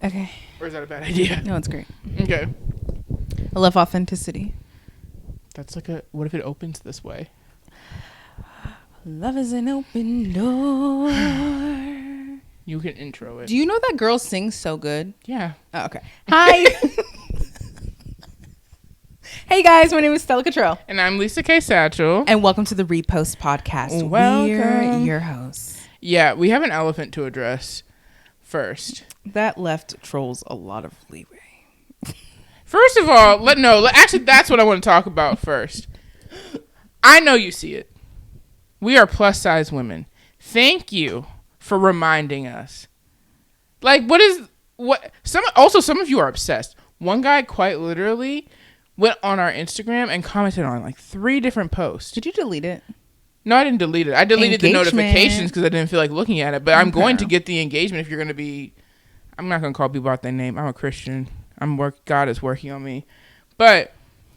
Okay. Or is that a bad idea? No, it's great. Okay. I love authenticity. That's like what if it opens this way? Love is an open door. You can intro it. Do you know that girl sings so good? Yeah. Oh, okay. Hi. Hey guys, my name is Stella Kittrell. And I'm Lisa K. Satchell. And welcome to the Repost podcast. Welcome. We're your hosts. Yeah, we have an elephant to address first. That left trolls a lot of leeway. First of all, actually that's what I want to talk about first. I know you see it. We are plus size women. Thank you for reminding us. Like, some of you are obsessed. One guy quite literally went on our Instagram and commented on like 3 different posts. Did you delete it? No, I didn't delete it. I deleted the notifications because I didn't feel like looking at it. But I'm going to get the engagement if you're going to be... I'm not going to call people out their name. I'm a Christian. God is working on me. But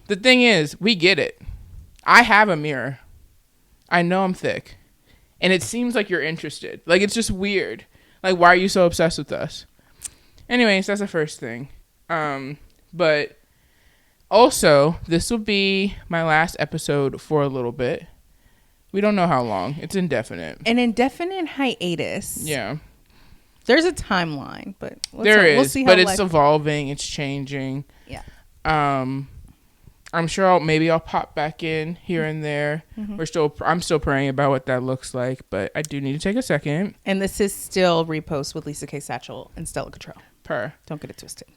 the thing is, we get it. I have a mirror. I know I'm thick. And it seems like you're interested. Like, it's just weird. Like, why are you so obsessed with us? Anyways, that's the first thing. But also, this will be my last episode for a little bit. We don't know how long. It's indefinite. An indefinite hiatus. Yeah. There's a timeline, but we'll see how it's life... evolving. It's changing. Yeah. I'm sure I'll pop back in here and there. Mm-hmm. I'm still praying about what that looks like, but I do need to take a second. And this is still Repost with Lisa K. Satchell and Stella Kittrell. Don't get it twisted.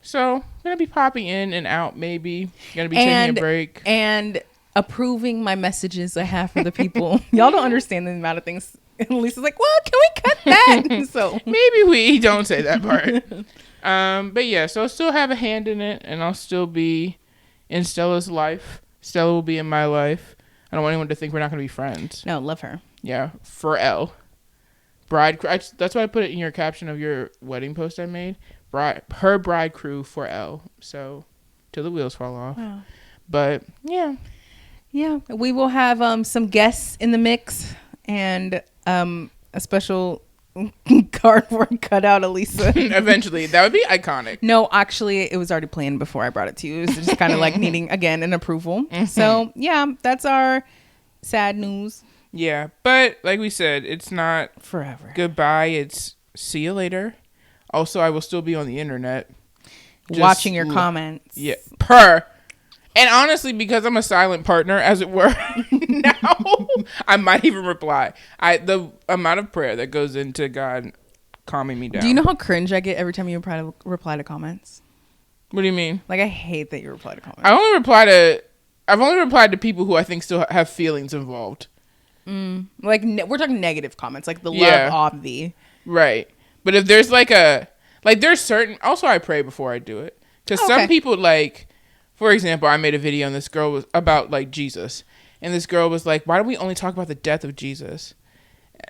So I'm gonna be popping in and out. Maybe gonna be taking a break and approving my messages I have for the people. Y'all don't understand the amount of things. And Lisa's like, well, can we cut that? So maybe we don't say that part. But yeah, so I'll still have a hand in it, and I'll still be in Stella's life. Stella will be in my life. I don't want anyone to think we're not going to be friends. No, love her. Yeah, for L. That's why I put it in your caption of your wedding post I made. Her bride crew for L. So, till the wheels fall off. Wow. But, yeah. Yeah, we will have some guests in the mix and a special cardboard cutout of Lisa. Eventually. That would be iconic. No, actually, it was already planned before I brought it to you. It was just kind of like needing, again, an approval. Mm-hmm. So, yeah, that's our sad news. Yeah, but like we said, it's not forever. Goodbye. It's see you later. Also, I will still be on the internet. Watching your comments. Yeah. And honestly, because I'm a silent partner, as it were, now I might even reply. The amount of prayer that goes into God calming me down. Do you know how cringe I get every time you reply to comments? What do you mean? Like, I hate that you reply to comments. I've only replied to people who I think still have feelings involved. Like, we're talking negative comments, like the love of thee. Right. But if there's there's certain, also I pray before I do it. Because some people for example, I made a video and this girl was about like Jesus, and this girl was like, "Why do we only talk about the death of Jesus?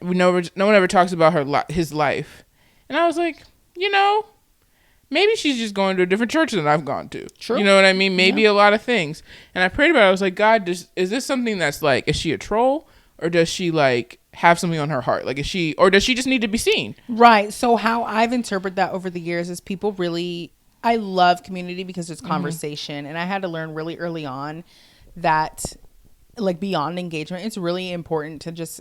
No one ever talks about his life." And I was like, maybe she's just going to a different church than I've gone to. True. You know what I mean? Maybe a lot of things. And I prayed about it. I was like, God, is this something that's like, is she a troll, or does she like have something on her heart? Like, or does she just need to be seen? Right. So how I've interpreted that over the years is people really. I love community because it's conversation. And I had to learn really early on that like beyond engagement, it's really important to just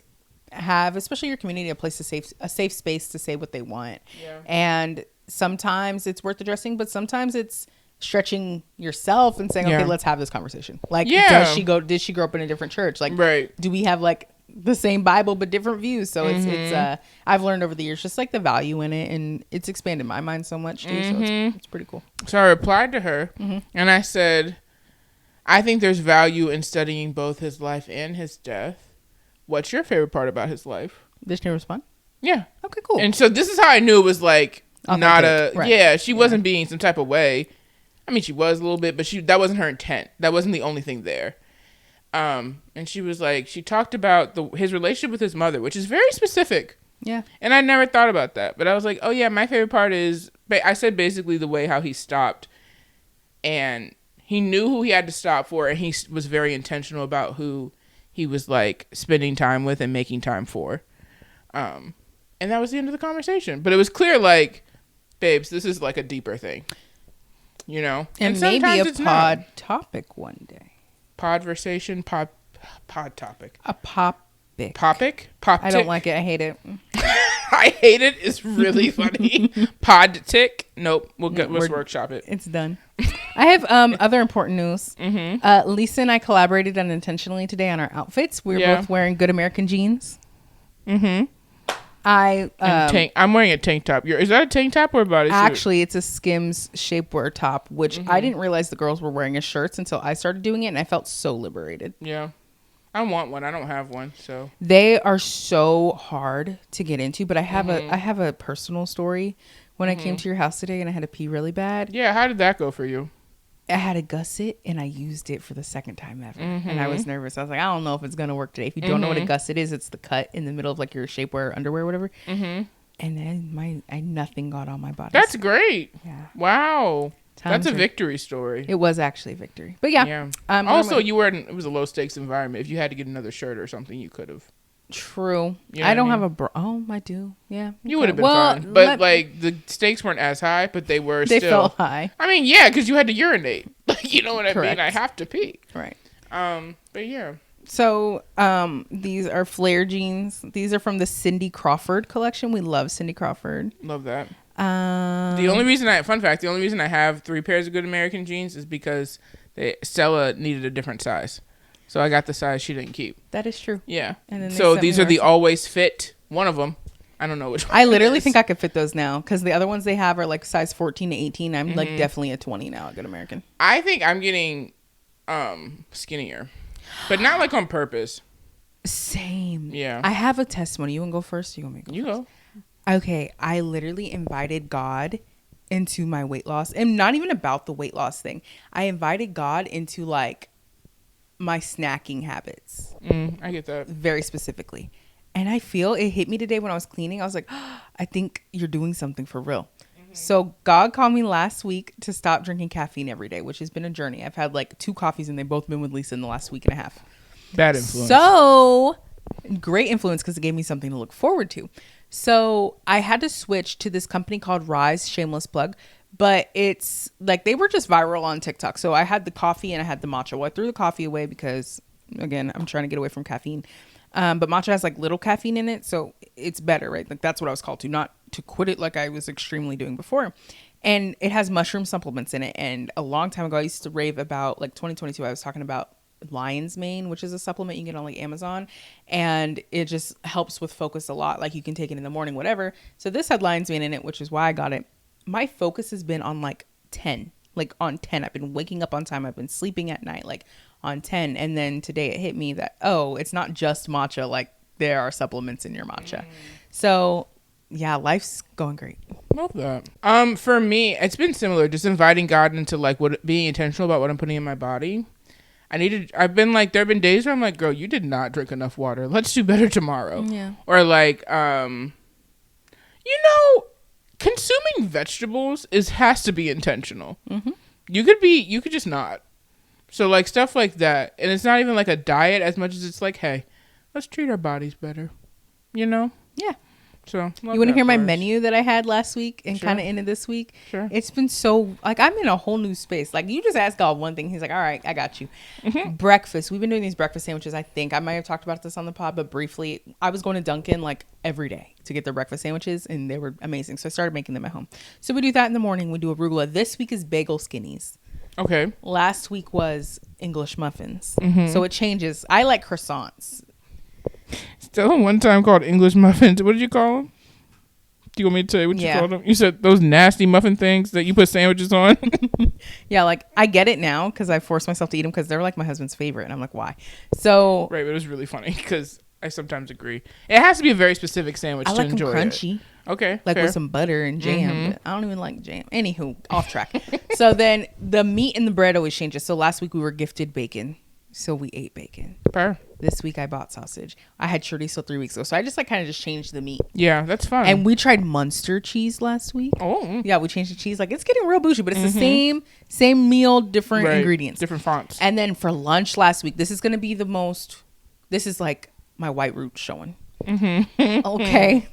have, especially your community, a safe space to say what they want. Yeah. And sometimes it's worth addressing, but sometimes it's stretching yourself and saying, okay, let's have this conversation. Like, did she grow up in a different church? Like, do we have like the same Bible but different views? So it's I've learned over the years just like the value in it, and it's expanded my mind so much too. So it's pretty cool. So I replied to her and I said, I think there's value in studying both his life and his death. What's your favorite part about his life? Did she respond? Yeah. Okay, cool. And so this is how I knew it was like authentic. She wasn't being some type of way. I mean, she was a little bit, but that wasn't her intent. That wasn't the only thing there. And she was like, she talked about his relationship with his mother, which is very specific. Yeah. And I never thought about that. But I was like, oh yeah, my favorite part is, I said basically the way how he stopped, and he knew who he had to stop for, and he was very intentional about who he was like spending time with and making time for. And that was the end of the conversation. But it was clear, like, babes, this is like a deeper thing, you know? And maybe a pod topic one day. Podversation, pod topic. A pop. Popic? I don't like it. I hate it. I hate it. It's really funny. Pod tick. Nope. Let's workshop it. It's done. I have other important news. Lisa and I collaborated unintentionally today on our outfits. We were both wearing Good American jeans. I'm wearing a tank top. Is that a tank top or a bodysuit? Actually, it's a Skims shapewear top, which I didn't realize the girls were wearing as shirts until I started doing it, and I felt so liberated. Yeah. I want one. I don't have one, so they are so hard to get into. But I have a personal story. When I came to your house today and I had to pee really bad. Yeah, how did that go for you? I had a gusset and I used it for the second time ever, and I was nervous. I was like, I don't know if it's gonna work today. If you don't know what a gusset is, it's the cut in the middle of like your shapewear, underwear, whatever. And then nothing got on my body. That's great. Yeah. Wow. That's a victory story. It was actually a victory. But yeah. Also, it was a low stakes environment. If you had to get another shirt or something, you could have. True. You know I don't have a bra. Oh, I do. Yeah. You would have been fine. But like the stakes weren't as high, but they felt high. I mean, yeah, because you had to urinate. Like, you know what I mean? I have to pee. Right. But yeah. So these are flare jeans. These are from the Cindy Crawford collection. We love Cindy Crawford. Love that. The only reason I have 3 pairs of Good American jeans is because Stella needed a different size, so I got the size she didn't keep. That is true. Yeah. And then so these are the always fit. One of them, I don't know which one. I literally think I could fit those now because the other ones they have are like size 14 to 18. I'm like definitely a 20 now at Good American. I think I'm getting skinnier, but not like on purpose. Same. Yeah. I have a testimony. You want to go first? You want me to go? You first? go. Okay, I literally invited God into my weight loss, and not even about the weight loss thing. I invited God into like my snacking habits. I get that. Very specifically. And I feel it hit me today when I was cleaning. I was like, oh, I think you're doing something for real. So God called me last week to stop drinking caffeine every day, which has been a journey. I've had like 2 coffees and they've both been with Lisa in the last week and a half. Bad influence. So great influence because it gave me something to look forward to. So I had to switch to this company called Rise, shameless plug, but it's like they were just viral on TikTok. So I had the coffee and I had the matcha. Well, I threw the coffee away because, again, I'm trying to get away from caffeine. But matcha has like little caffeine in it, so it's better, right? Like that's what I was called to, not to quit it like I was extremely doing before. And it has mushroom supplements in it. And a long time ago, I used to rave about, like 2022, I was talking about lion's mane, which is a supplement you can get on like Amazon, and it just helps with focus a lot. Like you can take it in the morning, whatever. So this had lion's mane in it, which is why I got it. My focus has been on like 10, like on 10. I've been waking up on time. I've been sleeping at night, like on 10. And then today it hit me that, oh, it's not just matcha. Like there are supplements in your matcha. So yeah, life's going great. Love that. For me, it's been similar, just inviting God into like being intentional about what I'm putting in my body. I've been like, there have been days where I'm like, girl, you did not drink enough water. Let's do better tomorrow. Yeah. Or like, consuming vegetables has to be intentional. You could just not. So like stuff like that. And it's not even like a diet as much as it's like, hey, let's treat our bodies better. You know? Yeah. So you want to hear my menu that I had last week and kind of into this week? Sure. It's been so, like, I'm in a whole new space. Like, you just ask God one thing. He's like, all right, I got you. Breakfast. We've been doing these breakfast sandwiches. I think I might have talked about this on the pod, but briefly, I was going to Dunkin' like every day to get their breakfast sandwiches, and they were amazing. So I started making them at home. So we do that in the morning. We do arugula. This week is bagel skinnies. Okay. Last week was English muffins. So it changes. I like croissants. Stella one time called English muffins. What did you call them? Do you want me to tell you what you called them? You said those nasty muffin things that you put sandwiches on. Yeah, like I get it now because I forced myself to eat them because they're like my husband's favorite. And I'm like, why? So right, but it was really funny because I sometimes agree. It has to be a very specific sandwich to enjoy. I like them crunchy. Okay, like fair. With some butter and jam. But I don't even like jam. Anywho, off track. So then the meat and the bread always changes. So last week we were gifted bacon. So we ate bacon. Fair. This week I bought sausage. I had chorizo 3 weeks ago. So I just like kind of just changed the meat. Yeah, that's fine. And we tried Munster cheese last week. Oh. Yeah, we changed the cheese. Like it's getting real bougie, but it's the same meal, different ingredients. Different fonts. And then for lunch last week, this is going to be this is like my white roots showing. Okay.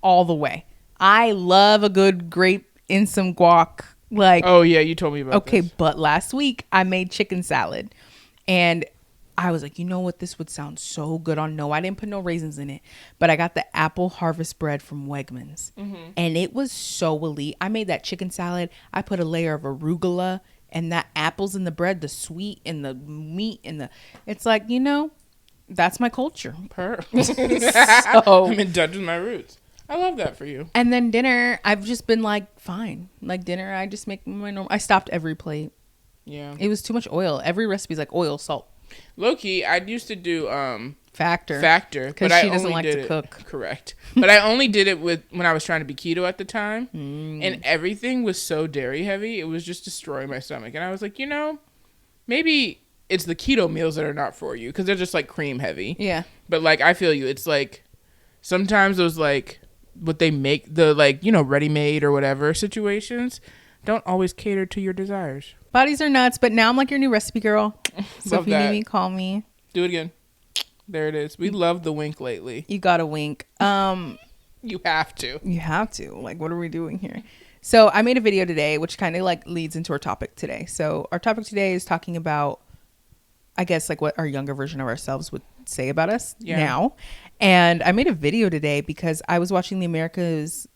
All the way. I love a good grape in some guac. Like, oh yeah, you told me about okay, this. but last week I made chicken salad, and I was like, you know what, this would sound so good on. No, I didn't put no raisins in it, but I got the apple harvest bread from Wegmans, and it was so elite. I made that chicken salad. I put a layer of arugula and that apples in the bread, the sweet and the meat and the. It's like, you know, that's my culture. So I'm in touch with my roots. I love that for you. And then dinner, I've just been like, fine. Like dinner, I just make my normal. I stopped every plate. Yeah. It was too much oil. Every recipe's like oil, salt. Low key, I used to do Factor, but she doesn't like to cook. Correct. But I only did it when I was trying to be keto at the time, and everything was so dairy heavy. It was just destroying my stomach, and I was like, you know, maybe it's the keto meals that are not for you because they're just like cream heavy. Yeah. But like, I feel you. It's like sometimes those like what they make, the like, you know, ready made or whatever situations don't always cater to your desires. Bodies are nuts, but now I'm like your new recipe girl. So if you need me, call me. Do it again. There it is. We love the wink lately. You gotta wink. You have to. You have to. Like, what are we doing here? So I made a video today, which kind of like leads into our topic today. So our topic today is talking about, I guess, like what our younger version of ourselves would say about us now. And I made a video today because I was watching the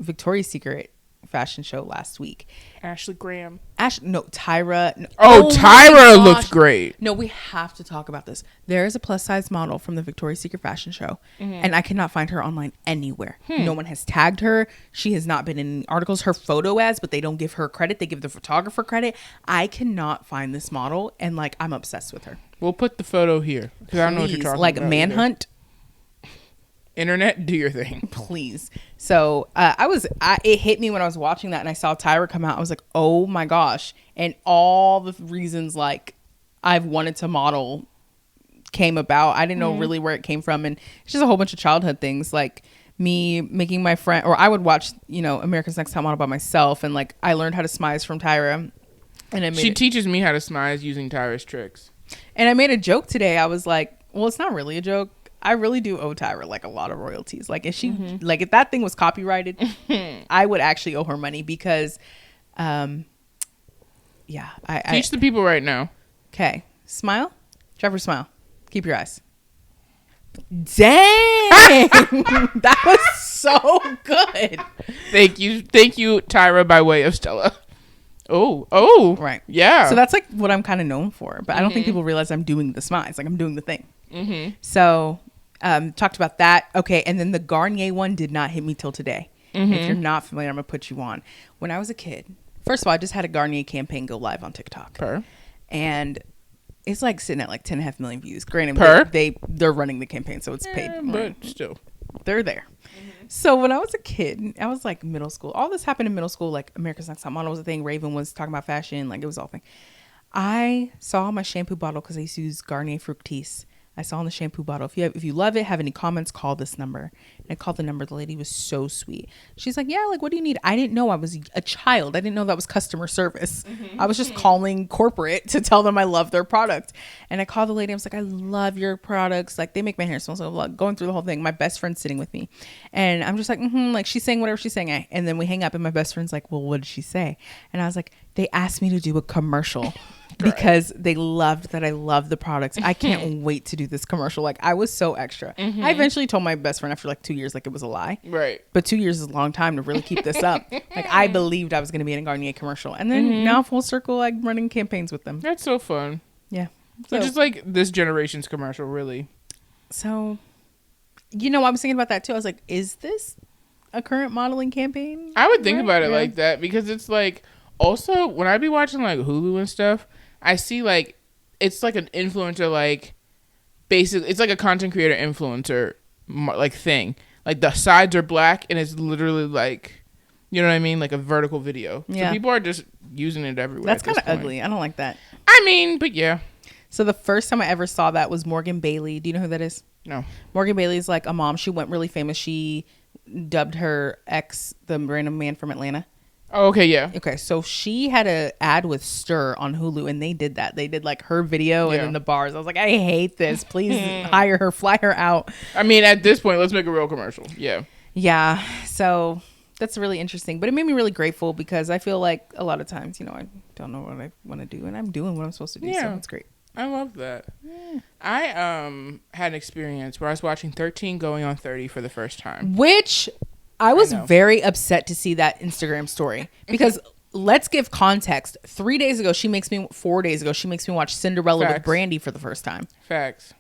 Victoria's Secret fashion show last week. Ashley Graham. Tyra. Tyra looks great. No, we have to talk about this. There is a plus size model from the Victoria's Secret fashion show, and I cannot find her online anywhere. No one has tagged her. She has not been in articles. Her photo as, but they don't give her credit. They give the photographer credit. I cannot find this model, and like I'm obsessed with her. We'll put the photo here because I don't know what you're talking like about. Like Manhunt. Internet, do your thing, please. So it hit me when I was watching that and I saw Tyra come out. I was like, oh my gosh. And all the reasons like I've wanted to model came about. I didn't know really where it came from, and it's just a whole bunch of childhood things, like me making my friend, or I would watch, you know, America's Next Top Model by myself, and like I learned how to smize from Tyra, and she teaches me how to smize using Tyra's tricks. And I made a joke today. I was like, well, it's not really a joke. I really do owe Tyra like a lot of royalties. Like if she like if that thing was copyrighted, I would actually owe her money because I teach the people right now. Okay. Smile. Trevor, smile. Keep your eyes. Dang. That was so good. Thank you, Tyra, by way of Stella. Oh. Right. Yeah. So that's like what I'm kind of known for, but I don't think people realize I'm doing the smiles. Like I'm doing the thing. So talked about that. Okay. And then the Garnier one did not hit me till today. If you're not familiar, I'm gonna put you on. When I was a kid, first of all, I just had a Garnier campaign go live on TikTok. And it's like sitting at like 10.5 million views. Granted, they're running the campaign, so it's paid. But still. They're there. So when I was a kid, I was like middle school. All this happened in middle school. Like America's Next Top Model was a thing. Raven was talking about fashion. Like it was all a thing. I saw my shampoo bottle because I used to use Garnier Fructis. I saw on the shampoo bottle, if you love it, have any comments, call this number. And I called the number. The lady was so sweet. She's like, yeah, like, what do you need? I didn't know. I was a child. I didn't know that was customer service. I was just calling corporate to tell them I love their product. And I called the lady. I was like, I love your products. Like, they make my hair smell so good. Going through the whole thing. My best friend's sitting with me. And I'm just like, like, she's saying whatever she's saying. And then we hang up, and my best friend's like, well, what did she say? And I was like, they asked me to do a commercial. Because they loved that I love the products. I can't wait to do this commercial. Like, I was so extra. I eventually told my best friend after like 2 years, like it was a lie. Right. But 2 years is a long time to really keep this up. Like, I believed I was going to be in a Garnier commercial. And then now full circle, like running campaigns with them. That's so fun. Yeah. So just like this generation's commercial, really. So, you know, I was thinking about that too. I was like, is this a current modeling campaign? I would think about it like that because it's like, also when I be watching like Hulu and stuff, I see like it's like an influencer, like basically it's like a content creator influencer like thing. Like the sides are black and it's literally like, you know what I mean, like a vertical video. Yeah. So people are just using it everywhere. That's kind of ugly. I don't like that. I mean, but yeah. So the first time I ever saw that was Morgan Bailey. Do you know who that is? No. Morgan Bailey's like a mom. She went really famous. She dubbed her ex the random man from Atlanta. Oh, okay, yeah. Okay, so she had an ad with Stir on Hulu, and they did that. They did like her video and then the bars. I was like, I hate this. Please hire her, fly her out. I mean, at this point, let's make a real commercial. Yeah. Yeah. So That's really interesting. But it made me really grateful because I feel like a lot of times, I don't know what I want to do, and I'm doing what I'm supposed to do. Yeah. So it's great. I love that. Yeah. I had an experience where I was watching 13 Going on 30 for the first time. Which I was very upset to see that Instagram story because let's give context. 4 days ago, she makes me watch Cinderella with Brandy for the first time. Facts.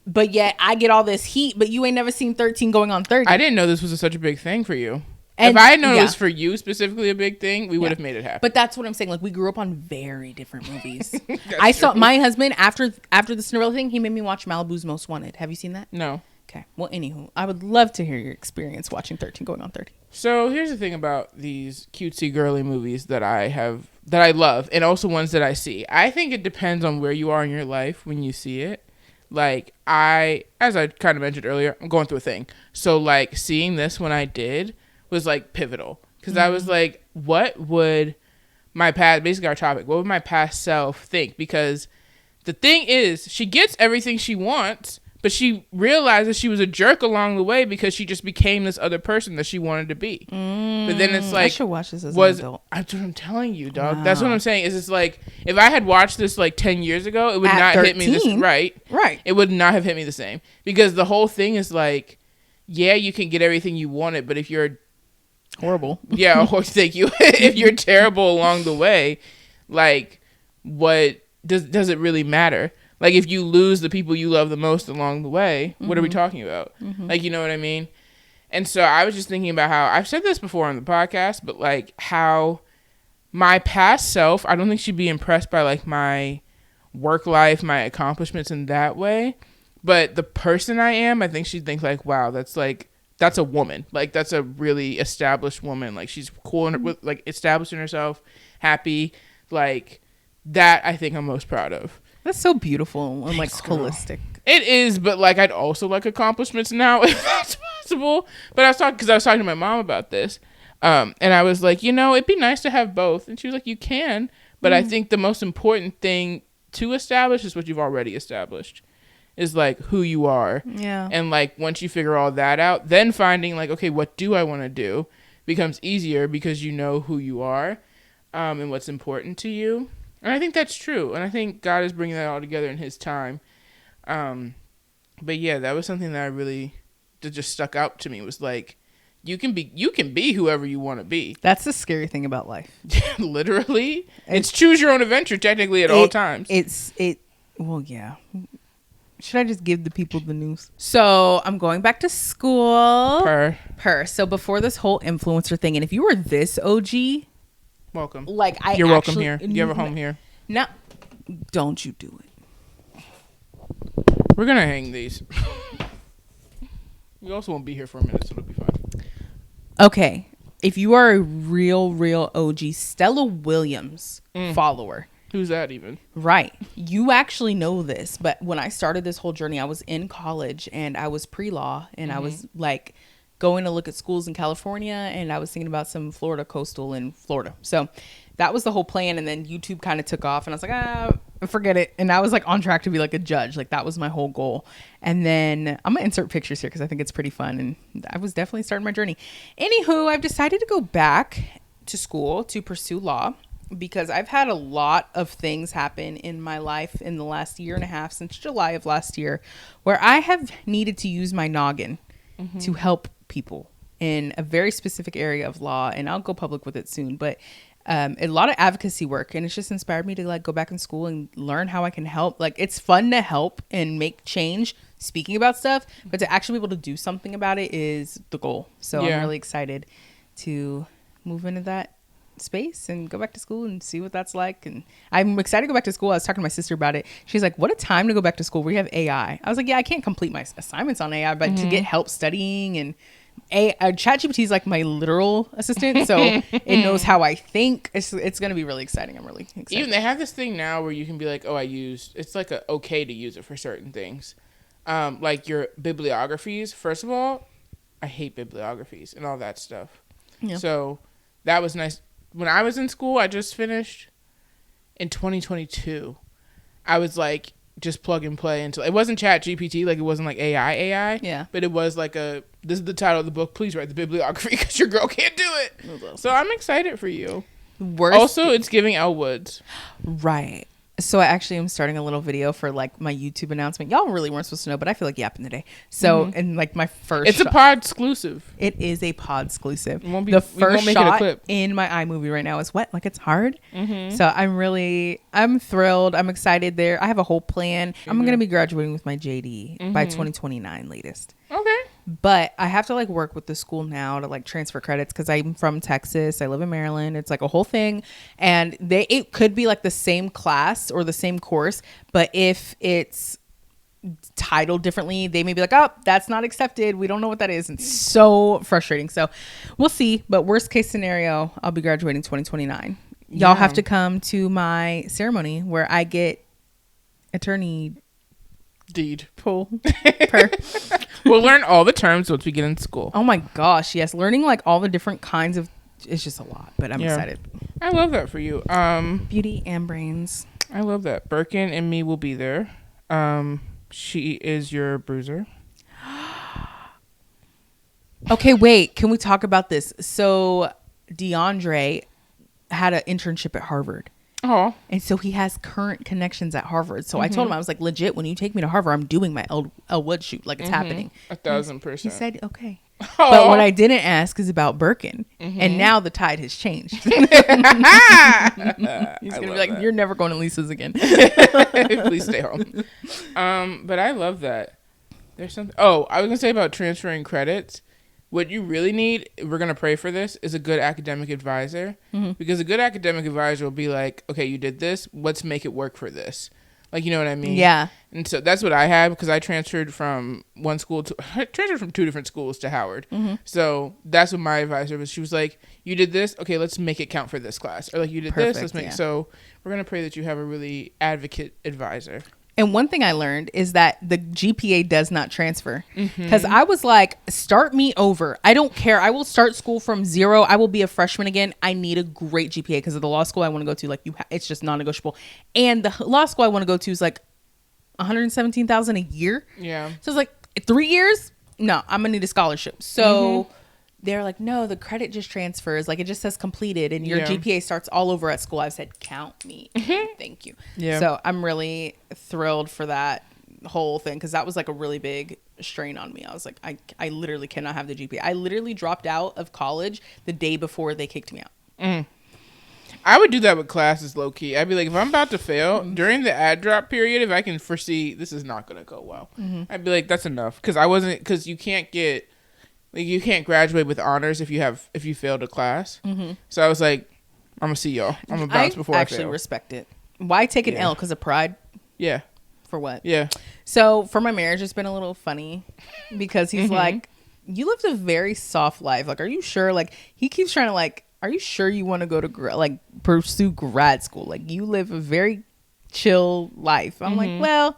But yet I get all this heat, but you ain't never seen 13 Going on 30. I didn't know this was such a big thing for you. And if I had known it was for you specifically a big thing, we would have made it happen. But that's what I'm saying. Like, we grew up on very different movies. I saw my husband after the Cinderella thing, he made me watch Malibu's Most Wanted. Have you seen that? No. Okay. Well, anywho, I would love to hear your experience watching 13 Going on 30. So here's the thing about these cutesy girly movies that I love, and also ones that I see. I think it depends on where you are in your life when you see it. Like, as I kind of mentioned earlier, I'm going through a thing. So, like, seeing this when I did was, like, pivotal. Because I was like, what would my past, basically our topic, what would my past self think? Because the thing is, she gets everything she wants, but she realizes she was a jerk along the way because she just became this other person that she wanted to be. But then it's like, I should watch this as an adult. That's what I'm telling you, dog. Wow. That's what I'm saying. Is it's like, if I had watched this like 10 years ago, it would not 13? Hit me this right. It would not have hit me the same because the whole thing is like, yeah, you can get everything you wanted, but if you're horrible, thank you. If you're terrible along the way, like, what does it really matter? Like, if you lose the people you love the most along the way, what are we talking about? Like, you know what I mean? And so I was just thinking about how, I've said this before on the podcast, but like how my past self, I don't think she'd be impressed by like my work life, my accomplishments in that way. But the person I am, I think she'd think like, wow, that's a woman. Like, that's a really established woman. Like, she's cool and like establishing herself, happy. Like, that I think I'm most proud of. That's so beautiful and like holistic. It is, but like I'd also like accomplishments now if that's possible. But I was talking to my mom about this, and I was like, it'd be nice to have both. And she was like, you can, but I think the most important thing to establish is what you've already established, is like who you are. Yeah. And like once you figure all that out, then finding like, okay, what do I want to do, becomes easier because you know who you are, and what's important to you. And I think that's true. And I think God is bringing that all together in his time. But yeah, that was something that just stuck out to me, was like, you can be whoever you want to be. That's the scary thing about life. Literally. It's choose your own adventure technically at all times. Well, yeah. Should I just give the people the news? So I'm going back to school. Per. So before this whole influencer thing, and if you were this OG, welcome. Like, you're welcome here. You have a home here. No, don't you do it. We're gonna hang these. We also won't be here for a minute, so it'll be fine. Okay, if you are a real OG Stella Williams follower. Who's that even? Right. You actually know this, but when I started this whole journey, I was in college and I was pre-law and I was like going to look at schools in California, and I was thinking about some Florida coastal in Florida. So that was the whole plan. And then YouTube kind of took off and I was like, forget it. And I was like on track to be like a judge. Like, that was my whole goal. And then I'm gonna insert pictures here because I think it's pretty fun. And I was definitely starting my journey. Anywho, I've decided to go back to school to pursue law because I've had a lot of things happen in my life in the last year and a half, since July of last year, where I have needed to use my noggin to help people in a very specific area of law, and I'll go public with it soon, but a lot of advocacy work, and it's just inspired me to like go back in school and learn how I can help. Like, it's fun to help and make change speaking about stuff, but to actually be able to do something about it is the goal. So I'm really excited to move into that space and go back to school and see what that's like. And I'm excited to go back to school. I was talking to my sister about it. She's like, what a time to go back to school. We have AI. I was like, yeah, I can't complete my assignments on AI, but to get help studying, and ChatGPT is like my literal assistant, so it knows how I think. It's going to be really exciting. I'm really excited. Even they have this thing now where you can be like, oh, it's like okay to use it for certain things. Like your bibliographies. First of all, I hate bibliographies and all that stuff. Yeah. So that was nice. When I was in school, I just finished in 2022. I was like just plug and play into. It wasn't Chat GPT, like it wasn't like AI. Yeah. But it was like this is the title of the book. Please write the bibliography because your girl can't do it. So I'm excited for you. Also, it's giving Elle Woods. Right. So I actually am starting a little video for like my YouTube announcement. Y'all really weren't supposed to know, but I feel like yapping today. So and like my first It's a pod exclusive. It is a pod exclusive. The first shot in my iMovie right now is what? Like it's hard. So I'm thrilled. I'm excited there. I have a whole plan. I'm going to be graduating with my JD by 2029 latest. Okay. But I have to like work with the school now to like transfer credits because I'm from Texas. I live in Maryland. It's like a whole thing. And it could be like the same class or the same course. But if it's titled differently, they may be like, oh, that's not accepted. We don't know what that is. And it's so frustrating. So we'll see. But worst case scenario, I'll be graduating 2029. Y'all have to come to my ceremony where I get attorney deed. Pull. We'll learn all the terms once we get in school. Oh my gosh, yes. Learning like all the different kinds of, it's just a lot, but I'm excited. I love that for you. Beauty and brains. I love that. Birkin and me will be there. She is your bruiser. Okay, wait. Can we talk about this? So DeAndre had an internship at Harvard. Oh. And so he has current connections at Harvard. So I told him, I was like, legit, when you take me to Harvard, I'm doing my Elle Woods shoot. Like it's happening. 1,000%. He said, okay. Oh. But what I didn't ask is about Birkin. And now the tide has changed. He's going to be like, you're never going to Lisa's again. Please stay home. But I love that. There's something. Oh, I was going to say about transferring credits. What you really need, we're going to pray for this, is a good academic advisor. Because a good academic advisor will be like, okay, you did this. Let's make it work for this. Like, you know what I mean? Yeah. And so that's what I had because I transferred from two different schools to Howard. So that's what my advisor was. She was like, you did this. Okay, let's make it count for this class. Or like, you did this. Let's make So we're going to pray that you have a really advocate advisor. And one thing I learned is that the GPA does not transfer. Because I was like, start me over. I don't care. I will start school from zero. I will be a freshman again. I need a great GPA because of the law school I want to go to. Like it's just non-negotiable. And the law school I want to go to is like $117,000 a year. Yeah. So it's like 3 years. No, I'm gonna need a scholarship. So they're like, no, the credit just transfers. Like it just says completed and your GPA starts all over at school. I said, count me. Thank you. Yeah. So I'm really thrilled for that whole thing because that was like a really big strain on me. I was like, I literally cannot have the GPA. I literally dropped out of college the day before they kicked me out. I would do that with classes low key. I'd be like, if I'm about to fail during the ad drop period, if I can foresee this is not going to go well, I'd be like, that's enough. Because you can't get, like, you can't graduate with honors if you failed a class. So I was like, I'm gonna see y'all. I'm gonna bounce before I fail. Actually respect it. Why take an L? Because of pride? Yeah. For what? Yeah. So for my marriage, it's been a little funny because he's like, you lived a very soft life. Like, are you sure? Like, he keeps trying to like, are you sure you want to go to pursue grad school? Like, you live a very chill life. I'm like, well,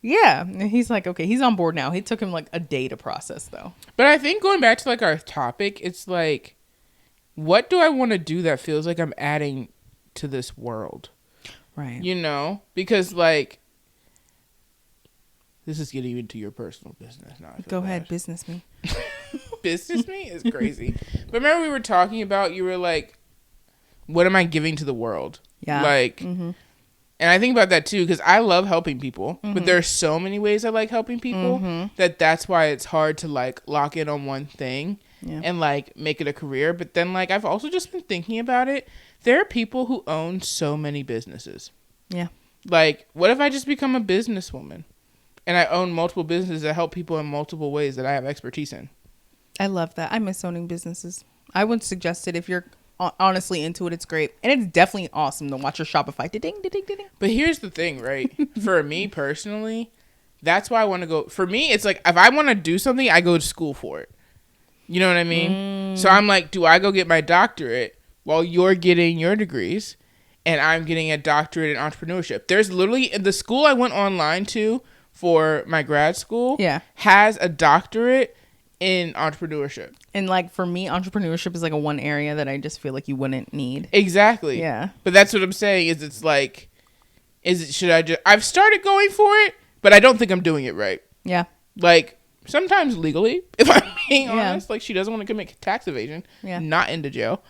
yeah. And he's like, okay, he's on board now. It took him like a day to process though. But I think going back to like our topic, it's like, what do I want to do that feels like I'm adding to this world? Right. You know, because like, this is getting into your personal business. Go ahead, business me. Business me is crazy. But remember we were talking about, you were like, what am I giving to the world? Yeah. Like, and I think about that too, because I love helping people, but there are so many ways I like helping people that's why it's hard to like lock in on one thing and like make it a career. But then like, I've also just been thinking about it. There are people who own so many businesses. Yeah. Like, what if I just become a businesswoman and I own multiple businesses that help people in multiple ways that I have expertise in? I love that. I miss owning businesses. I would suggest it if you're honestly into it. It's great. And it's definitely awesome to watch your Shopify. Ding, ding, ding, ding. But here's the thing, right? For me personally, that's why I want to go. For me, it's like, if I want to do something, I go to school for it. You know what I mean? So I'm like, do I go get my doctorate while you're getting your degrees and I'm getting a doctorate in entrepreneurship? There's literally, the school I went online to for my grad school has a doctorate in entrepreneurship. And like, for me, entrepreneurship is like a one area that I just feel like you wouldn't need. Exactly. Yeah. But that's what I'm saying is, it's like, I've started going for it, but I don't think I'm doing it right. Yeah. Like, sometimes legally, if I'm being honest, like, she doesn't want to commit tax evasion. Yeah. Not into jail.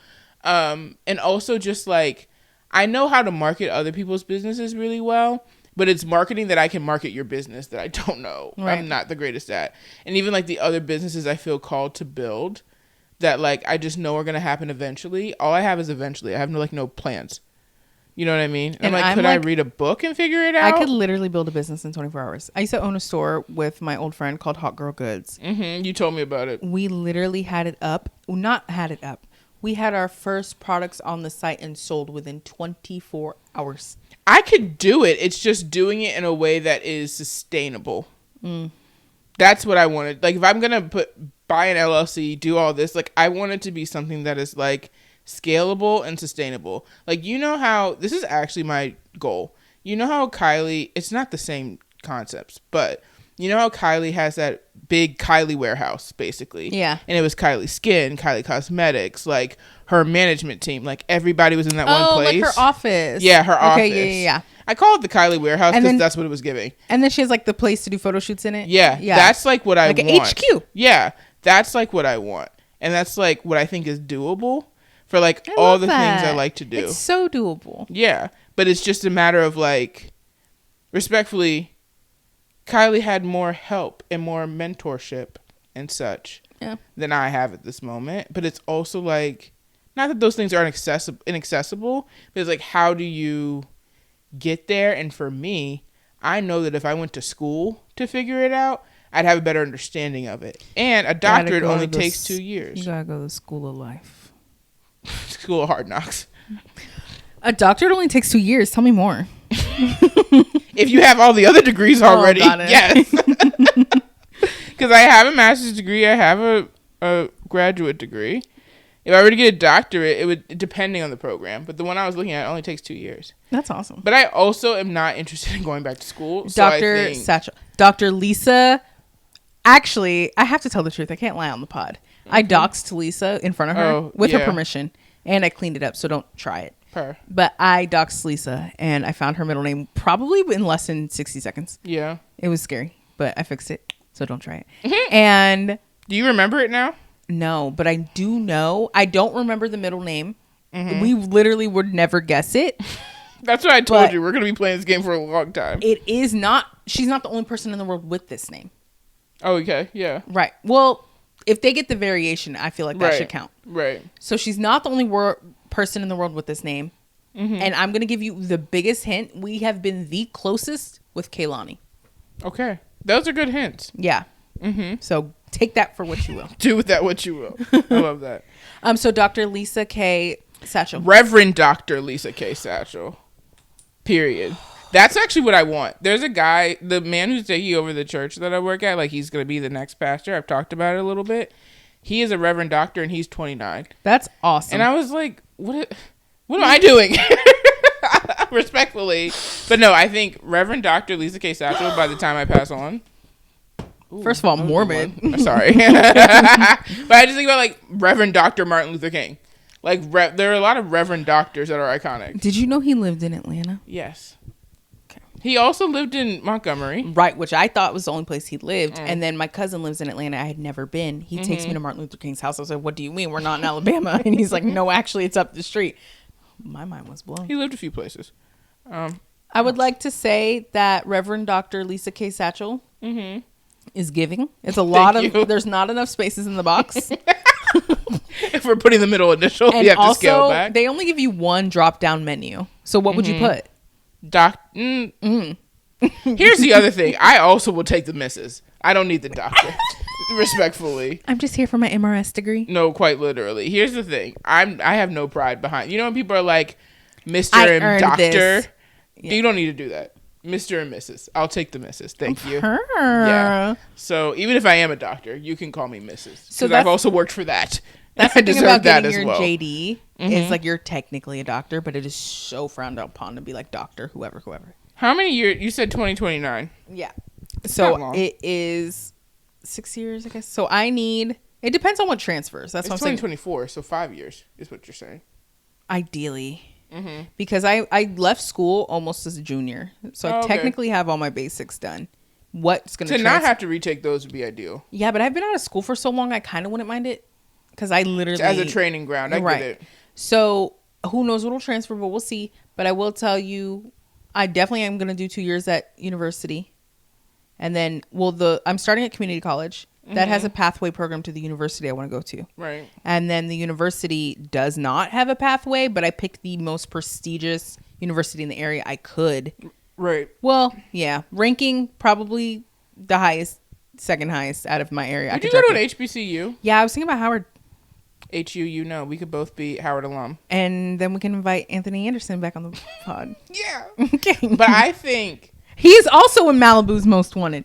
And also just, like, I know how to market other people's businesses really well, but it's marketing that I can market your business that I don't know. Right. I'm not the greatest at. And even, like, the other businesses I feel called to build that, like, I just know are going to happen eventually. All I have is eventually. I have no plans. You know what I mean? And I'm like, could I read a book and figure it out? I could literally build a business in 24 hours. I used to own a store with my old friend called Hot Girl Goods. Mm-hmm. You told me about it. We literally had it up. Not had it up. We had our first products on the site and sold within 24 hours. I could do it. It's just doing it in a way that is sustainable. That's what I wanted. Like, if I'm going to buy an LLC, do all this, like, I want it to be something that is, like, scalable and sustainable. Like, you know how, this is actually my goal. You know how Kylie, it's not the same concepts, but you know how Kylie has that big Kylie warehouse, basically? Yeah. And it was Kylie Skin, Kylie Cosmetics, like her management team, like everybody was in that one place. Oh, like her office. Yeah, her office. Okay, yeah. I call it the Kylie warehouse because that's what it was giving. And then she has like the place to do photo shoots in it. Yeah. That's like what I want. Like an HQ. Yeah. That's like what I want. And that's like what I think is doable. For like all the things I like to do. It's so doable. Yeah. But it's just a matter of like, respectfully, Kylie had more help and more mentorship and such than I have at this moment. But it's also like, not that those things are inaccessible, but it's like, how do you get there? And for me, I know that if I went to school to figure it out, I'd have a better understanding of it. And a doctorate only takes 2 years. You gotta go to the school of life. School of Hard Knocks. A doctorate only takes 2 years. Tell me more. If you have all the other degrees already, yes. Because I have a master's degree, I have a graduate degree. If I were to get a doctorate, it would, depending on the program. But the one I was looking at only takes 2 years. That's awesome. But I also am not interested in going back to school. Dr. Satchell. Dr. Lisa. Actually, I have to tell the truth. I can't lie on the pod. I doxed Lisa in front of her with her permission. And I cleaned it up, so don't try it. But I doxed Lisa, and I found her middle name probably in less than 60 seconds. Yeah. It was scary, but I fixed it, so don't try it. And do you remember it now? No, but I do know. I don't remember the middle name. We literally would never guess it. That's what I told you. We're going to be playing this game for a long time. It is not. She's not the only person in the world with this name. Oh, okay. Yeah. Right. Well, if they get the variation, I feel like that should count. Right. So she's not the only person in the world with this name. And I'm going to give you the biggest hint. We have been the closest with Kaylani. Okay. Those are good hints. Yeah. So take that for what you will. Do with that what you will. I love that. So Dr. Lisa K. Satchell. Reverend Dr. Lisa K. Satchell. Period. That's actually what I want. There's a guy, the man who's taking over the church that I work at, like he's going to be the next pastor. I've talked about it a little bit. He is a Reverend Doctor and he's 29. That's awesome. And I was like, what am I doing? Respectfully. But no, I think Reverend Dr. Lisa K. Satchell, by the time I pass on. Ooh, first of all, morbid. Sorry. But I just think about like Reverend Dr. Martin Luther King. Like there are a lot of Reverend Doctors that are iconic. Did you know he lived in Atlanta? Yes. Okay. He also lived in Montgomery. Right, which I thought was the only place he lived. And then my cousin lives in Atlanta. I had never been. He takes me to Martin Luther King's house. I was like, what do you mean? We're not in Alabama. And he's like, no, actually, it's up the street. My mind was blown. He lived a few places. I would like to say that Reverend Dr. Lisa K. Satchell is giving. It's a lot of, there's not enough spaces in the box. If we're putting the middle initial, and you have also, to scale back. They only give you one drop down menu. So what would you put? Here's the other thing. I also will take the missus. I don't need the doctor. Respectfully. I'm just here for my MRS degree. No, quite literally. Here's the thing. I have no pride behind. You know when people are like Mr. and Doctor? Yeah. You don't need to do that. Mr. and Mrs. I'll take the Mrs. Thank you. Yeah. So even if I am a doctor, you can call me Mrs. So I've also worked for that. That's the thing about getting your JD is like you're technically a doctor, but it is so frowned upon to be like doctor, whoever. How many years? You said 2029. Yeah. So it is 6 years, I guess. So I need. It depends on what transfers. That's what I'm saying. 2024, so 5 years is what you're saying. Ideally. because I left school almost as a junior, so I technically have all my basics done. What's going to not have to retake those would be ideal. Yeah, but I've been out of school for so long, I kind of wouldn't mind it, because I literally as a training ground. I get it. So who knows what'll transfer, but we'll see. But I will tell you, I definitely am going to do 2 years at university, and then I'm starting at community college. That has a pathway program to the university I want to go to. Right. And then the university does not have a pathway, but I picked the most prestigious university in the area I could. Right. Well, yeah. Ranking probably the highest, second highest out of my area. Did you go to an HBCU? Yeah, I was thinking about Howard. HU, we could both be Howard alum. And then we can invite Anthony Anderson back on the pod. Yeah. Okay. But I think... He's also in Malibu's Most Wanted.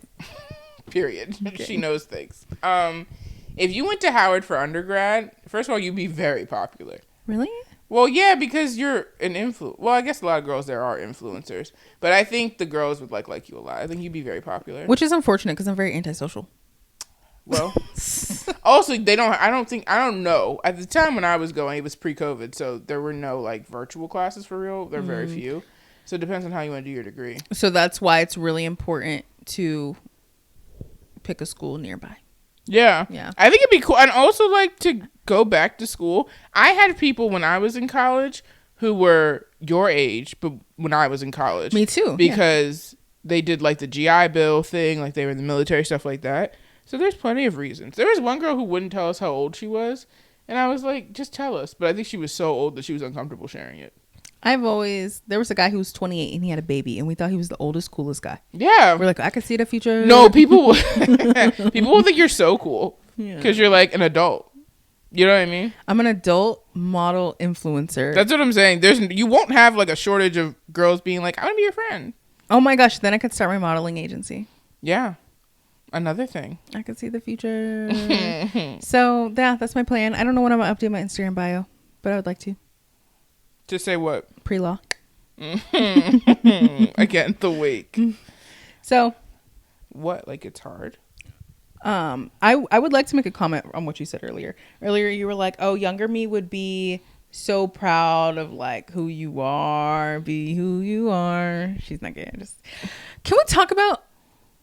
Period. Okay. She knows things. If you went to Howard for undergrad, first of all, you'd be very popular. Really? Well, yeah, because you're an Well, I guess a lot of girls there are influencers, but I think the girls would like you a lot. I think you'd be very popular. Which is unfortunate because I'm very antisocial. Well, also I don't know. At the time when I was going, it was pre-COVID, so there were no like virtual classes for real. There are very few. So it depends on how you want to do your degree. So that's why it's really important to pick a school nearby. Yeah. I think it'd be cool. And also like to go back to school. I had people when I was in college who were your age, but when I was in college. Me too. Because they did like the GI Bill thing, like they were in the military, stuff like that. So there's plenty of reasons. There was one girl who wouldn't tell us how old she was. And I was like, just tell us. But I think she was so old that she was uncomfortable sharing it. There was a guy who was 28 and he had a baby and we thought he was the oldest, coolest guy. Yeah. We're like, I could see the future. No, people will think you're so cool because you're like an adult. You know what I mean? I'm an adult model influencer. That's what I'm saying. You won't have like a shortage of girls being like, I want to be your friend. Oh my gosh. Then I could start my modeling agency. Yeah. Another thing. I could see the future. So yeah, that's my plan. I don't know when I'm going to update my Instagram bio, but I would like to. To say what? Pre-law. Again, the wake. So. What? Like it's hard? I would like to make a comment on what you said earlier. Earlier you were like, oh, younger me would be so proud of like who you are, be who you are. She's not gay. Can we talk about,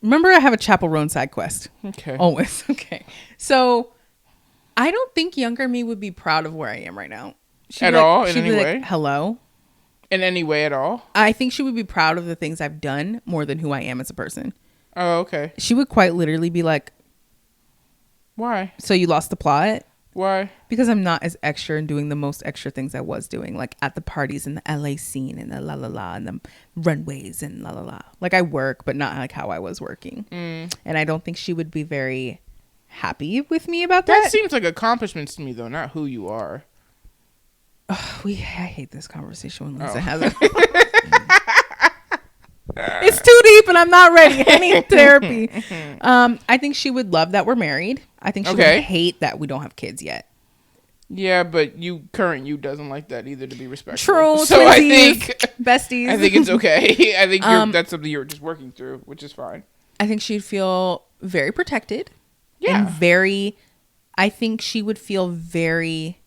remember I have a Chapel Roan side quest. Okay. Always. Okay. So I don't think younger me would be proud of where I am right now. At all? In any way? Hello? In any way at all? I think she would be proud of the things I've done more than who I am as a person. Oh, okay. She would quite literally be like, why? So you lost the plot? Why? Because I'm not as extra and doing the most extra things I was doing, like at the parties and the LA scene and the la la la and the runways and la la la. Like I work, but not like how I was working. And I don't think she would be very happy with me about that. That seems like accomplishments to me, though, not who you are. I hate this conversation when Lisa has it. It's too deep and I'm not ready. I need therapy. I think she would love that we're married. I think she would hate that we don't have kids yet. Yeah, but you doesn't like that either, to be respectful. True. So I think besties. I think it's okay. I think that's something you're just working through, which is fine. I think she'd feel very protected. Yeah. And I think she would feel very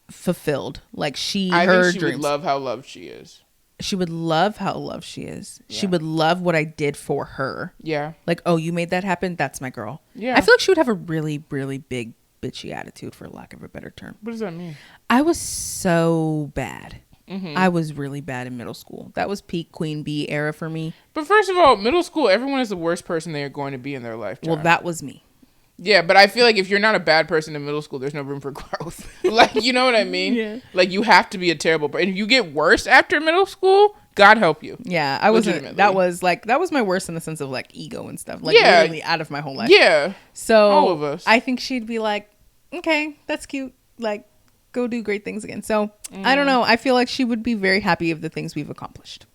fulfilled. Like I think she would love how loved she is. She would love how loved she is. Yeah. She would love what I did for her. Yeah. Like, oh, you made that happen? That's my girl. Yeah. I feel like she would have a really, really big bitchy attitude, for lack of a better term. What does that mean? I was so bad. I was really bad in middle school. That was peak Queen Bee era for me. But first of all, middle school, everyone is the worst person they are going to be in their lifetime. Well, that was me. Yeah, but I feel like if you're not a bad person in middle school, there's no room for growth. Like, you know what I mean? Yeah. Like, you have to be a terrible person. If you get worse after middle school, God help you. Yeah, I wasn't. That was my worst in the sense of like ego and stuff. Like, literally out of my whole life. Yeah. So all of us. I think she'd be like, okay, that's cute. Like, go do great things again. So I don't know. I feel like she would be very happy of the things we've accomplished.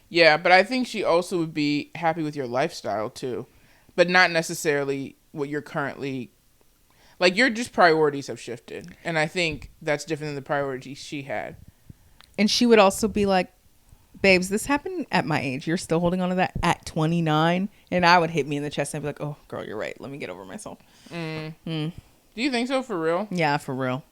Yeah, but I think she also would be happy with your lifestyle too, but not necessarily what you're currently, like, your just priorities have shifted, and I think that's different than the priorities she had. And she would also be like, babes, this happened at my age, you're still holding on to that at 29. And I would hit me in the chest and I'd be like, oh girl, you're right, let me get over myself. Do you think so, for real? Yeah, for real.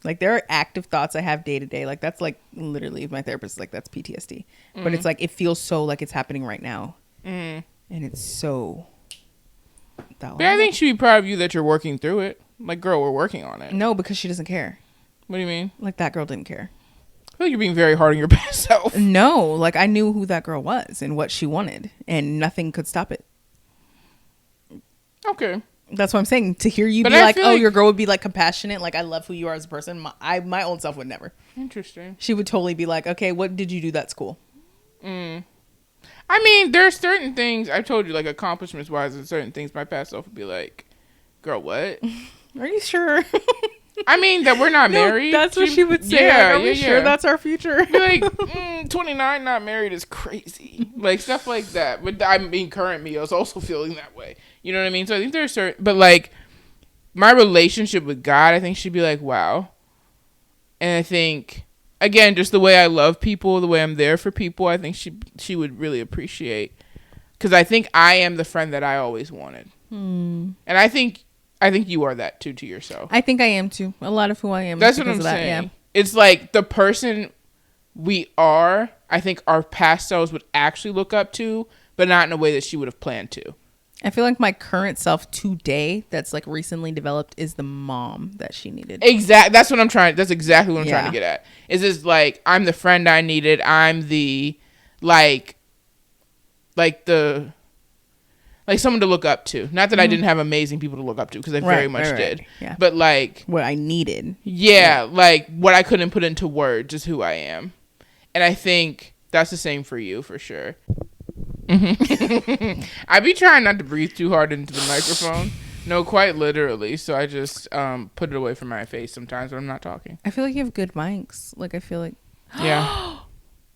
Like there are active thoughts I have day to day. Like that's like literally my therapist is like that's PTSD. But it's like it feels so like it's happening right now. And it's so But I think she'd be proud of you that you're working through it. Like, girl, we're working on it. No, because she doesn't care. What do you mean? Like that girl didn't care. I feel like you're being very hard on your past self. No, like I knew who that girl was and what she wanted, and nothing could stop it. Okay. That's what I'm saying. To hear you be like, oh, your girl would be like compassionate. Like, I love who you are as a person. My old self would never. Interesting. She would totally be like, okay, what did you do that's cool? I mean, there's certain things, I told you, like, accomplishments-wise, and certain things my past self would be like, girl, what? Are you sure? I mean, that we're not married. That's what she would say. Yeah, like, are we sure that's our future? Be like, 29, not married is crazy. Like, stuff like that. But I mean, current me is also feeling that way. You know what I mean? So I think there's certain, but like, my relationship with God, I think she'd be like, wow. And I think, again, just the way I love people, the way I'm there for people, I think she would really appreciate. Because I think I am the friend that I always wanted. And I think you are that too to yourself. I think I am too. A lot of who I am. That's what I'm saying. Yeah. It's like the person we are, I think our past selves would actually look up to, but not in a way that she would have planned to. I feel like my current self today that's like recently developed is the mom that she needed. That's what I'm trying. That's exactly what I'm trying to get at. Is like, I'm the friend I needed. I'm the, like someone to look up to. Not that I didn't have amazing people to look up to, because I very much did. Yeah. But like, what I needed. Yeah, like what I couldn't put into words is who I am. And I think that's the same for you, for sure. I be trying not to breathe too hard into the microphone. No, quite literally. So I just put it away from my face sometimes when I'm not talking. I feel like you have good mics. Like, I feel like... Yeah.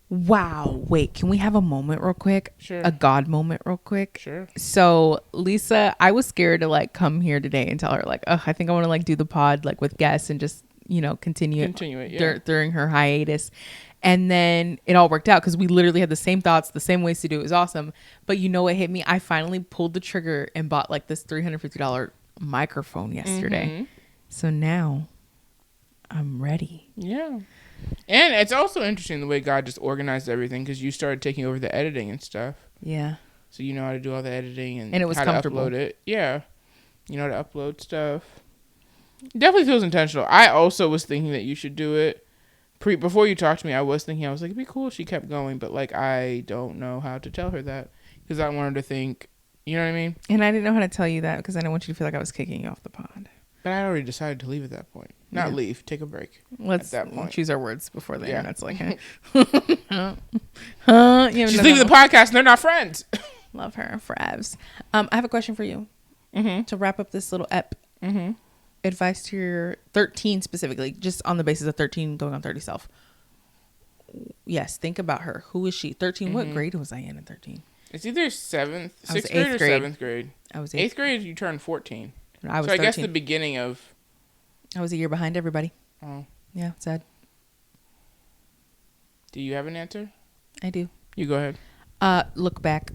Wow. Wait, can we have a moment real quick? Sure. A God moment real quick? Sure. So, Lisa, I was scared to like come here today and tell her like, oh, I think I want to like do the pod like with guests and just, you know, continue it during her hiatus. And then it all worked out because we literally had the same thoughts, the same ways to do it. It was awesome. But you know what hit me? I finally pulled the trigger and bought like this $350 microphone yesterday. So now I'm ready. Yeah. And it's also interesting the way God just organized everything, because you started taking over the editing and stuff. Yeah. So you know how to do all the editing and it was how comfortable. to upload it. Yeah. You know how to upload stuff. It definitely feels intentional. I also was thinking that you should do it. Before you talked to me, I was like, it'd be cool if she kept going. But like, I don't know how to tell her that, because I want her to think, you know what I mean? And I didn't know how to tell you that because I didn't want you to feel like I was kicking you off the pod. But I already decided to leave at that point. Not leave, take a break. Let's at that point. Choose our words before the internet's like, She's leaving the podcast and they're not friends. Love her forever. I have a question for you to wrap up this little ep. Advice to your 13 specifically, just on the basis of 13 going on 30 self. Yes, think about her. Who is she? 13. What grade was I in 13? It's either 6th grade or 7th grade. I was 8th grade. You turned 14. I was. So I 13. guess the beginning of. I was a year behind everybody. Oh. Yeah, sad. Do you have an answer? I do. You go ahead. Look back.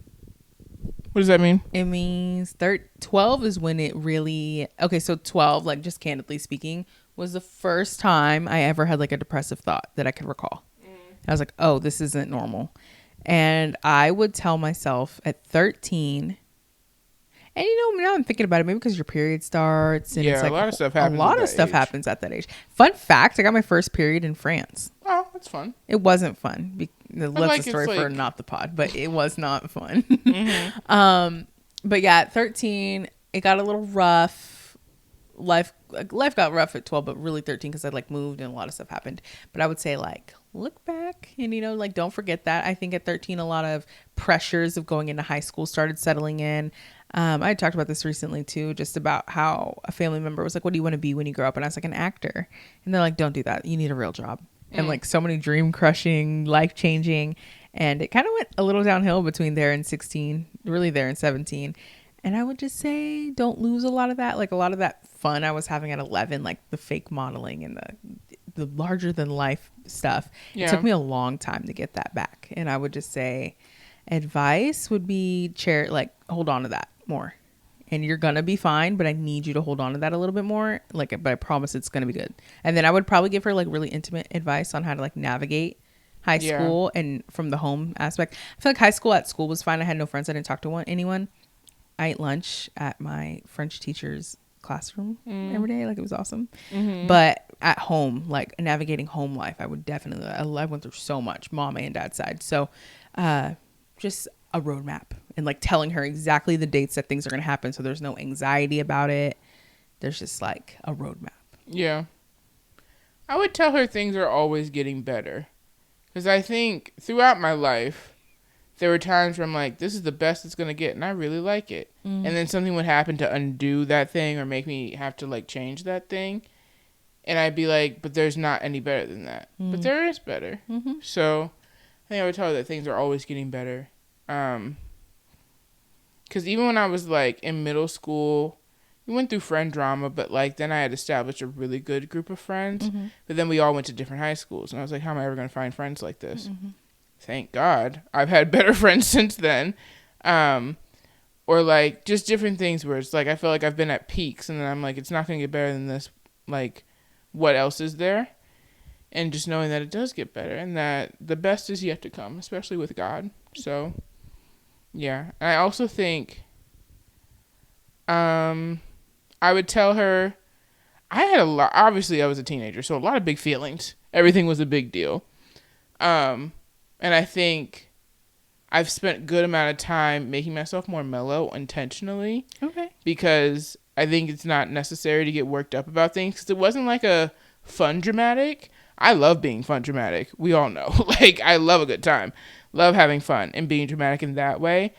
What does that mean? It means 12 is when it really... Okay, so 12, like just candidly speaking, was the first time I ever had like a depressive thought that I could recall. I was like, oh, this isn't normal. And I would tell myself at 13... And you know, now I'm thinking about it, maybe because your period starts. And it's like a lot of stuff happens. A lot of stuff happens at that age. Fun fact, I got my first period in France. Oh, that's fun. It wasn't fun. That's a story for not the pod, but it was not fun. But yeah, at 13, it got a little rough. Life got rough at 12, but really 13 because I like moved and a lot of stuff happened. But I would say like, look back and, you know, like don't forget that. I think at 13, a lot of pressures of going into high school started settling in. I talked about this recently too, just about how a family member was like, what do you want to be when you grow up? And I was like, an actor. And they're like, don't do that. You need a real job. And like so many dream crushing, life changing. And it kind of went a little downhill between there and 16, really there and 17. And I would just say, don't lose a lot of that. Like a lot of that fun I was having at 11, like the fake modeling and the larger than life stuff. Yeah. It took me a long time to get that back. And I would just say advice would be hold on to that more. and you're gonna be fine, but I need you to hold on to that a little bit more. Like, but I promise it's gonna be good. And then I would probably give her like really intimate advice on how to like navigate high school and from the home aspect. I feel like high school at school was fine. I had no friends. I didn't talk to anyone. I ate lunch at my French teacher's classroom every day. Like, it was awesome. But at home, like navigating home life, I would definitely, I went through so much, mom and dad's side. So just a roadmap and like telling her exactly the dates that things are going to happen. So there's no anxiety about it. There's just like a roadmap. Yeah. I would tell her things are always getting better. Because I think throughout my life, there were times where I'm like, this is the best it's going to get, and I really like it. And then something would happen to undo that thing or make me have to, like, change that thing. And I'd be like, but there's not any better than that. But there is better. So I think I would tell her that things are always getting better. Because even when I was, like, in middle school, we went through friend drama, but, like, then I had established a really good group of friends. But then we all went to different high schools. And I was like, how am I ever going to find friends like this? Thank God. I've had better friends since then. Or, like, just different things where it's like I feel like I've been at peaks. And then I'm like, it's not going to get better than this. Like, what else is there? And just knowing that it does get better. And that the best is yet to come, especially with God. So, yeah. And I also think... I would tell her, I had a lot, obviously I was a teenager, so a lot of big feelings. Everything was a big deal. And I think I've spent a good amount of time making myself more mellow intentionally. Okay. Because I think it's not necessary to get worked up about things. Because it wasn't like a fun dramatic. I love being fun dramatic. We all know. Like, I love a good time. Love having fun and being dramatic in that way.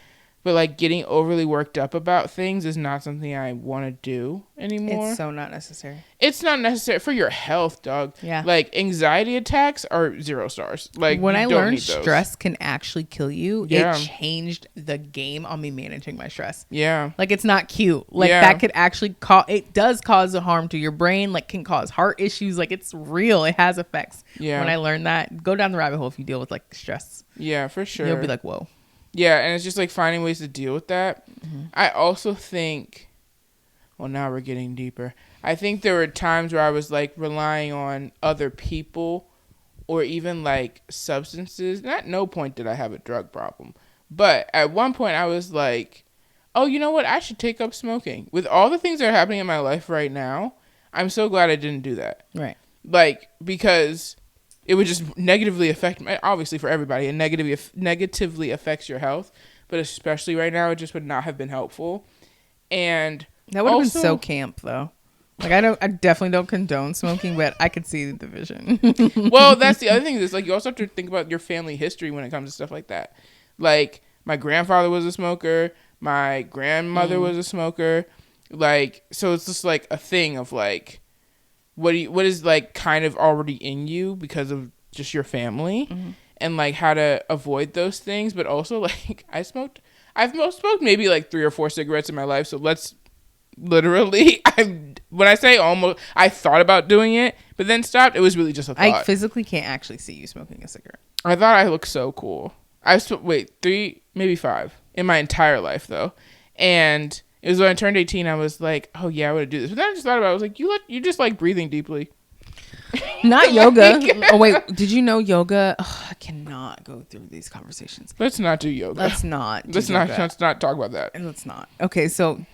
But, like, getting overly worked up about things is not something I want to do anymore. It's so not necessary. It's not necessary for your health, dog. Yeah. Like, anxiety attacks are 0 stars. Like, when I learned stress can actually kill you, Yeah. it changed the game on me managing my stress. Yeah. Like, it's not cute. Like, that could actually it does cause a harm to your brain. Like, can cause heart issues. Like, it's real. It has effects. Yeah. When I learned that, go down the rabbit hole if you deal with, like, stress. Yeah, for sure. You'll be like, whoa. Yeah, and it's just like finding ways to deal with that. I also think, well, now we're getting deeper. I think there were times where I was like relying on other people or even like substances. And at no point did I have a drug problem. But at one point I was like, oh, you know what? I should take up smoking. With all the things that are happening in my life right now, I'm so glad I didn't do that. Right. Like, because... it would just negatively affect, obviously for everybody, it negatively affects your health. But especially right now, it just would not have been helpful. And that would have been so camp, though. Like, I definitely don't condone smoking, but I could see the vision. Well, that's the other thing is, like, you also have to think about your family history when it comes to stuff like that. Like, my grandfather was a smoker. My grandmother was a smoker. Like, so it's just, like, a thing of, like... what is like kind of already in you because of just your family and like how to avoid those things. But also, like, I've smoked maybe like 3 or 4 cigarettes in my life. So let's literally, when I say almost, I thought about doing it, but then stopped. It was really just a thought. I physically can't actually see you smoking a cigarette. I thought I looked so cool. I smoked 3, maybe 5 in my entire life though. And it was when I turned 18, I was like, oh, yeah, I want to do this. But then I just thought about it. I was like, you just like breathing deeply. Not yoga. Oh, wait. Did you know yoga? Oh, I cannot go through these conversations. Let's not do yoga. Let's not talk about that. Let's not. Okay, so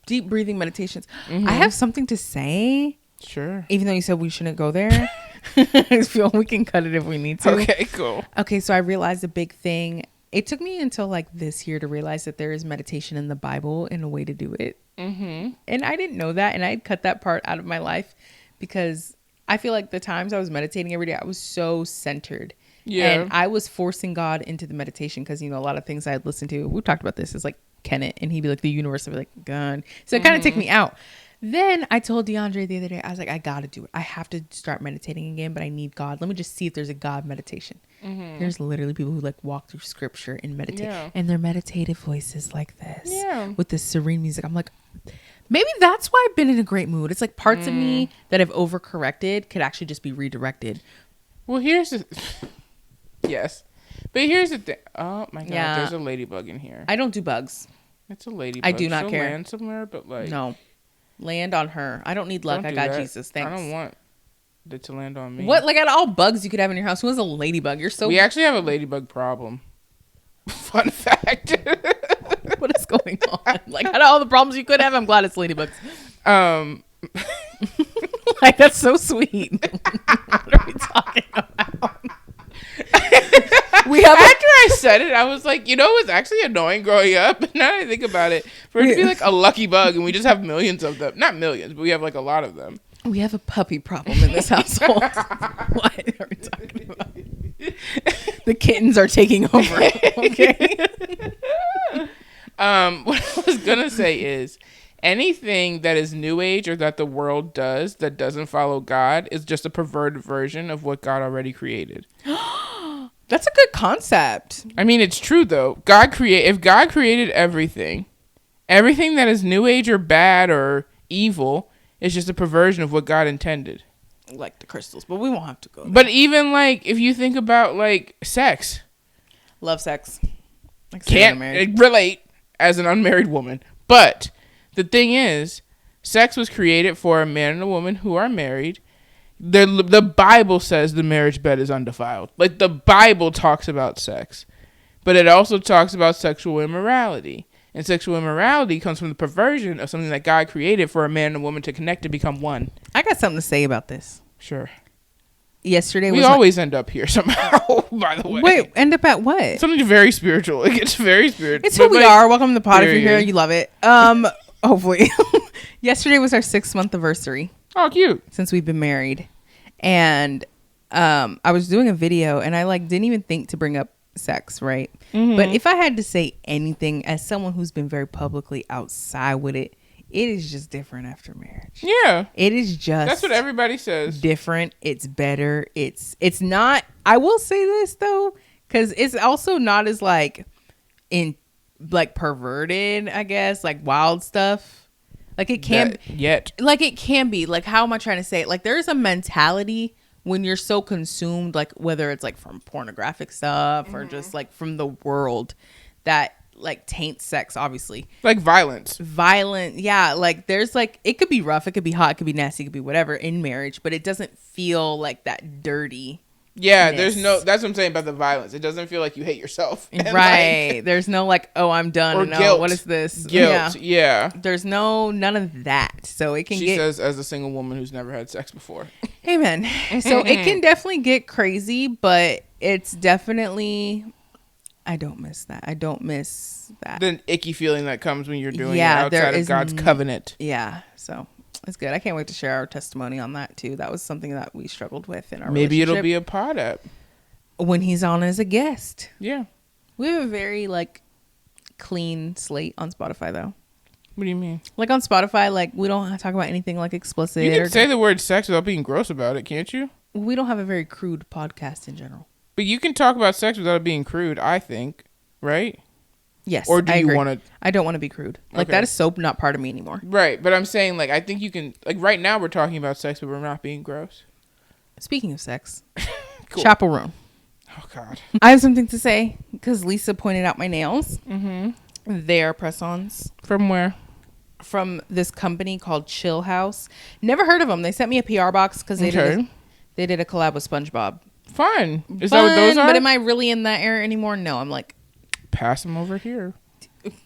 deep breathing meditations. I have something to say. Sure. Even though you said we shouldn't go there. I feel we can cut it if we need to. Okay, cool. Okay, so I realized a big thing. It took me until like this year to realize that there is meditation in the Bible and a way to do it. And I didn't know that. And I'd cut that part out of my life because I feel like the times I was meditating every day, I was so centered. Yeah. And I was forcing God into the meditation because, you know, a lot of things I had listened to, we talked about this, is like Kenneth, and he'd be like, the universe would be like, God. So it kind of took me out. Then I told DeAndre the other day, I was like, I got to do it. I have to start meditating again, but I need God. Let me just see if there's a God meditation. There's literally people who like walk through scripture and meditate, and their meditative voices like this with this serene music. I'm like, maybe that's why I've been in a great mood. It's like parts of me that have overcorrected could actually just be redirected. Well, yes, but here's the thing. Oh my God, there's a ladybug in here. I don't do bugs. It's a ladybug. I do not She'll care. land somewhere, but like no, land on her. I don't need luck. I got Jesus. Thanks. I don't want it to land on me. What? Like out of all bugs you could have in your house, who has a ladybug? You're so. We actually have a ladybug problem. Fun fact. What is going on? Like out of all the problems you could have, I'm glad it's ladybugs. Like that's so sweet. What are we talking about? After I said it, I was like, it was actually annoying growing up. Now that I think about it, for it to be like a lucky bug, and we just have millions of them. Not millions, but we have like a lot of them. We have a puppy problem in this household. What are we talking about? The kittens are taking over. Okay. What I was gonna say is, anything that is new age or that the world does that doesn't follow God is just a perverted version of what God already created. That's a good concept. I mean, it's true though. If God created everything that is new age or bad or evil is just a perversion of what God intended. Like the crystals, but we won't have to go there. But even like if you think about like sex, love sex. Like can't relate as an unmarried woman. But the thing is, sex was created for a man and a woman who are married. The Bible says the marriage bed is undefiled. Like the Bible talks about sex, but it also talks about sexual immorality. And sexual immorality comes from the perversion of something that God created for a man and a woman to connect to become one. I got something to say about this. Sure. Yesterday we always end up here somehow, by the way. Wait, end up at what? Something very spiritual. It gets very spiritual. It's who we are. Welcome to the pod. If you're here, you love it. Hopefully. Yesterday was our 6-month anniversary. Oh, cute. Since we've been married. And I was doing a video and I didn't even think to bring up sex, right? Mm-hmm. But if I had to say anything as someone who's been very publicly outside with it, it is just different after marriage. Yeah. It is just that's what everybody says. Different. It's better. It's not, I will say this though, because it's also not as perverted, I guess, like wild stuff. Like it can it can be. Like, how am I trying to say it? Like there's a mentality when you're so consumed, like whether it's like from pornographic stuff or just like from the world that like taints sex, obviously. Like violent. Yeah. Like there's like, it could be rough, it could be hot, it could be nasty, it could be whatever in marriage, but it doesn't feel like that dirty. Yeah, that's what I'm saying about the violence. It doesn't feel like you hate yourself. Right. There's no like, oh, I'm done. Or no, guilt. What is this? Guilt. Yeah. There's none of that. So it can She says as a single woman who's never had sex before. Amen. So it can definitely get crazy, but it's definitely, I don't miss that. The icky feeling that comes when you're doing it outside of God's covenant. Yeah. So it's good. I can't wait to share our testimony on that too. That was something that we struggled with in our Maybe relationship. It'll be a pod app. When he's on as a guest. Yeah. We have a very clean slate on Spotify though. What do you mean? Like on Spotify, we don't talk about anything explicit. You can say the word sex without being gross about it, can't you? We don't have a very crude podcast in general. But you can talk about sex without it being crude, I think. Right? Yes. Or do you want to? I don't want to be crude. That is so not part of me anymore. Right. But I'm saying, I think you can, right now we're talking about sex, but we're not being gross. Speaking of sex, cool. Chaperone. Oh, God. I have something to say because Lisa pointed out my nails. Mm-hmm. They are press-ons. From where? From this company called Chill House. Never heard of them. They sent me a PR box because they did a collab with SpongeBob. Fun. Is that what those are? But am I really in that era anymore? No, I'm pass them over here.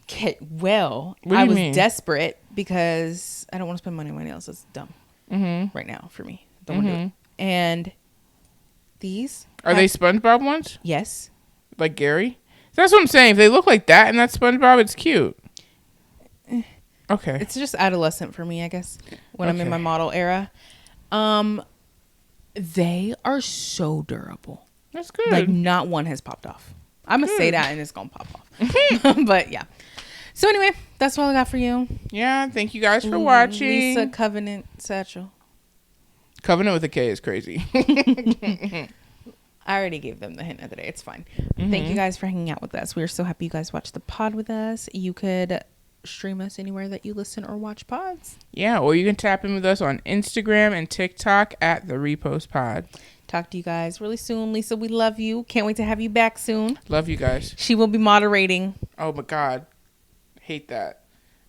Okay, well, I was desperate because I don't want to spend money on my nails. That's dumb right now for me. Don't want to do it. And these are they SpongeBob ones? Yes. Like Gary? That's what I'm saying. If they look like that and that's SpongeBob, it's cute. Okay. It's just adolescent for me, I guess, when I'm in my model era. They are so durable. That's good. Not one has popped off. I'm going to say that and it's going to pop off. But yeah. So anyway, that's all I got for you. Yeah. Thank you guys for watching. Lisa Covenant Satchell. Covenant with a K is crazy. I already gave them the hint of the day. It's fine. Thank you guys for hanging out with us. We are so happy you guys watched the pod with us. You could stream us anywhere that you listen or watch pods. Yeah, or you can tap in with us on Instagram and TikTok at the Repost Pod. Talk to you guys really soon. Lisa, we love you. Can't wait to have you back soon. Love you guys. She will be moderating. Oh my God. hate that.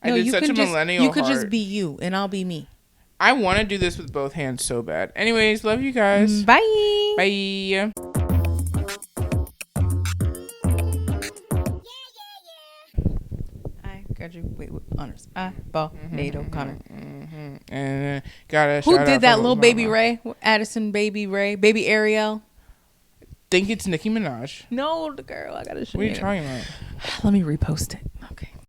No, I did such a millennial. You could just be you, and I'll be me. I want to do this with both hands so bad. Anyways, love you guys. Bye. Bye. Graduate with honors. NATO Connor. And got who did that? Little Baby Ray, Addison, Baby Ray, Baby Ariel. Think it's Nicki Minaj. No, the girl. I gotta show you. What are you talking about? Let me repost it.